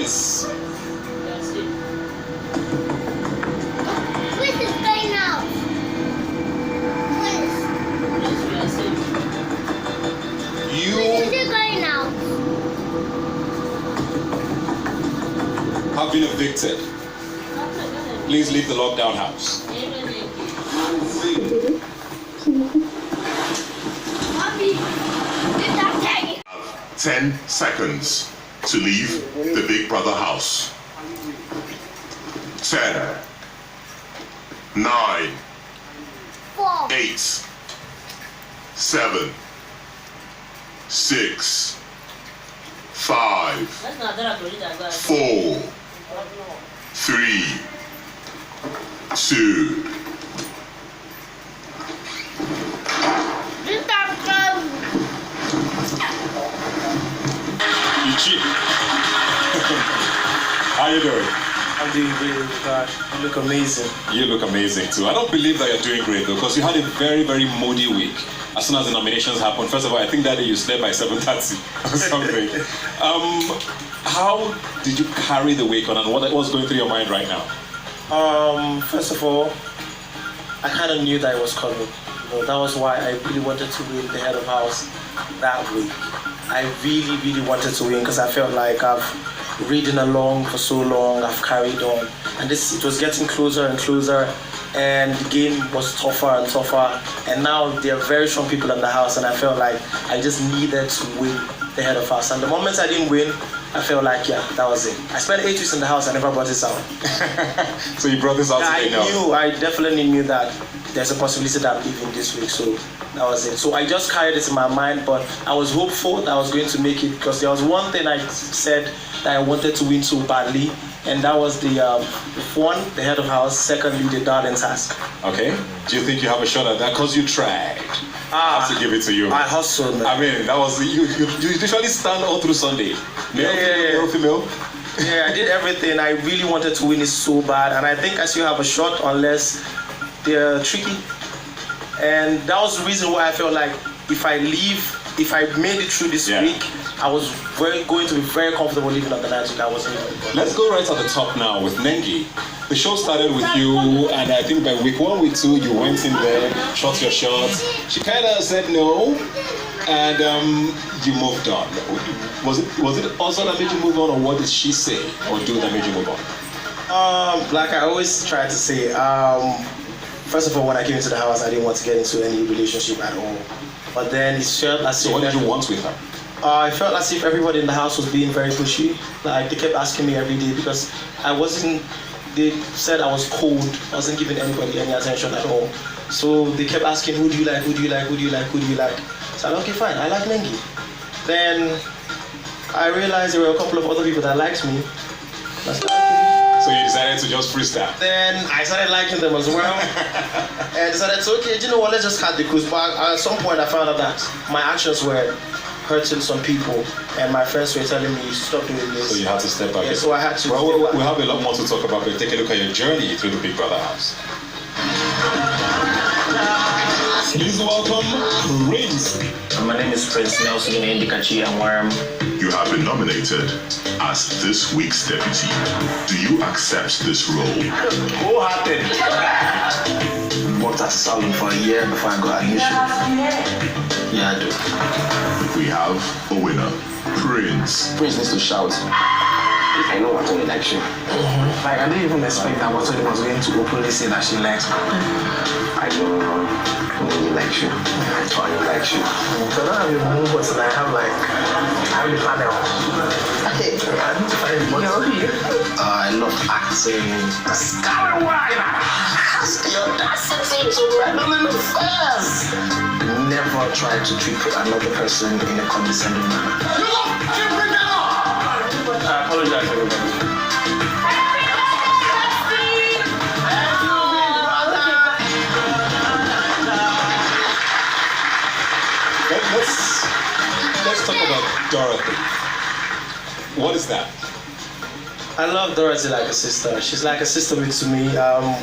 this. Quiz is going out. Quiz. You Quiz is going out. have been evicted. Please leave the lockdown house. Mommy, did that take? 10 seconds to leave the Big Brother house. 10, 9, 4, 8, 7, 6, 5, 4, 3, 2. did that go? You cheat. How you doing? I'm doing great, gosh. You look amazing. You look amazing too. I don't believe that you're doing great though, because you had a very, very moody week. As soon as the nominations happened, first of all, I think that day you slept by 7:30 or something. How did you carry the week on, and what's going through your mind right now? First of all, I kind of knew that it was coming. You know, that was why I really wanted to win the head of house that week. I really, really wanted to win because I felt like I've ridden along for so long, I've carried on, and it was getting closer and closer, and the game was tougher and tougher, and now there are very strong people in the house, and I felt like I just needed to win the head of house. And the moment I didn't win, I felt like, yeah, that was it. I spent 8 weeks in the house, I never brought this out. So you brought this out today now? I definitely knew that there's a possibility that I'm leaving this week, so that was it. So I just carried it in my mind, but I was hopeful that I was going to make it, because there was one thing I said that I wanted to win so badly, and that was the one, the head of house, secondly, the darling task. Okay. Do you think you have a shot at that? Because you tried. I have to give it to you. I hustled, man. I mean, that was you usually stand all through Sunday. Male, female. Yeah, I did everything. I really wanted to win it so bad, and I think I still have a shot unless they're tricky. And that was the reason why I felt like if I made it through this week, I was going to be very comfortable leaving on the night week. I wasn't even. Let's go right at the top now with Nengi. The show started with you, and I think by week 1, week 2, you went in there, shot your shot. She kind of said no, and you moved on. Was it also that made you move on, or what did she say or do that made you move on? Like I always try to say, first of all, when I came into the house, I didn't want to get into any relationship at all. But then it felt as if. So what did you want with her? I felt as if everybody in the house was being very pushy. Like they kept asking me every day because they said I was cold. I wasn't giving anybody any attention at all. So they kept asking, who do you like, who do you like, who do you like, who do you like? So I said, okay, fine, I like Nengi. Then I realized there were a couple of other people that liked me. I said, okay. So you decided to just freestyle? Then I started liking them as well. And decided, okay, you know what, let's just cut the cruise. But at some point I found out that my actions were hurting some people, and my friends were telling me, stop doing this. So you had to step back. Yeah, so I had to. Well, we have a lot more to talk about, but take a look at your journey through the Big Brother house. Please welcome Prince. My name is Prince Nelson Indikachi Anwaram. You have been nominated as this week's deputy. Do you accept this role? Wholehearted. Worked at Salon for a year before I got admission. Yeah, I do. We have a winner, Prince. Prince needs to shout. I know what to election. Like, I didn't even expect that Watson was going to openly say that she likes me. I know election. On election. So I don't have a move, but I have the panel. Okay. I love acting. Your audacity to rattle in the face. Never try to treat another person in a condescending manner. I apologize, everybody. Let's talk about Dorothy. What is that? I love Dorothy like a sister. She's like a sister to me.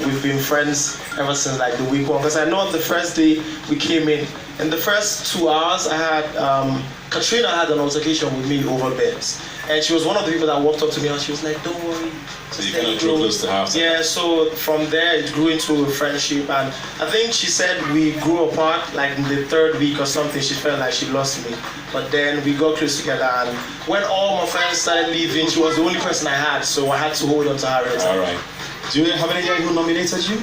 We've been friends ever since like the week 1. Because I know the first day we came in the first 2 hours, I had Katrina had an altercation with me over beds, and she was one of the people that walked up to me and she was like, "Don't worry." So you kind of drew close to her. Yeah, so from there it grew into a friendship, and I think she said we grew apart like in the third week or something. She felt like she lost me, but then we got close together, and when all my friends started leaving, she was the only person I had, so I had to hold on to her. All right. Do you have any guy who nominated you?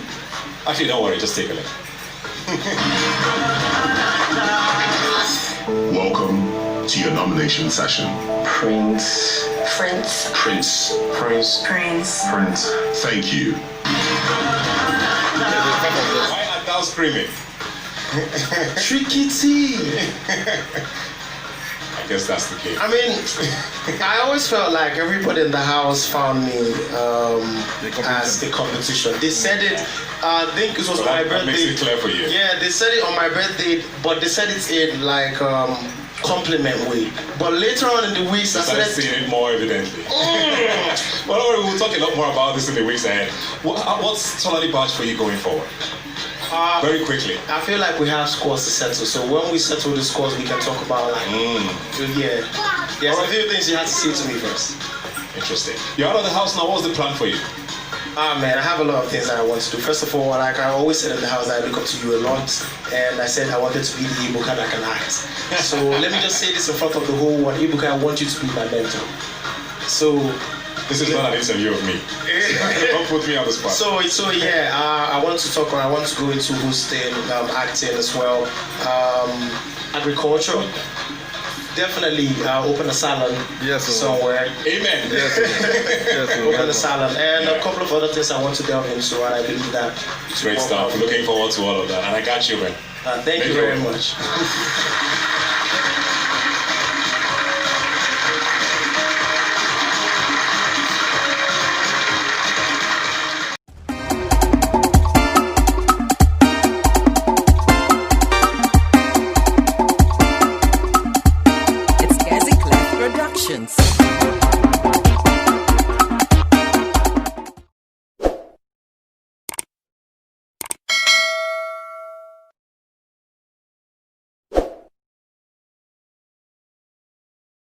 Actually, don't worry, just take a look. Welcome to your nomination session. Prince. Prince. Prince. Prince. Thank you. Why are thou screaming? Tricky T. I guess that's the case. I mean, I always felt like everybody in the house found me as the competition. They said it, I think it was So my that birthday. makes it clear for you. Yeah, they said it on my birthday, but they said it in like compliment way. But later on in the weeks, I started started seeing it more evidently. Well, don't worry, we'll talk a lot more about this in the weeks ahead. What's totally badge for you going forward? Very quickly. I feel like we have scores to settle. So when we settle the scores, we can talk about like, yeah. There's a few things you have to say to me first. Interesting. You're out of the house now. What's the plan for you? Man, I have a lot of things that I want to do. First of all, like I always said in the house, I look up to you a lot, and I said I wanted to be the Ibuka that can act. So let me just say this in front of the whole world, Ibuka, I want you to be my mentor. So this is not an interview of me. Don't put me on the spot. So yeah, I want to talk. I want to go into hosting, acting as well, agriculture. Definitely open a salon somewhere. Amen. Open a salon, and a couple of other things I want to delve into, and I believe that. Great stuff. Looking forward to all of that. And I got you, man. Thank you very much.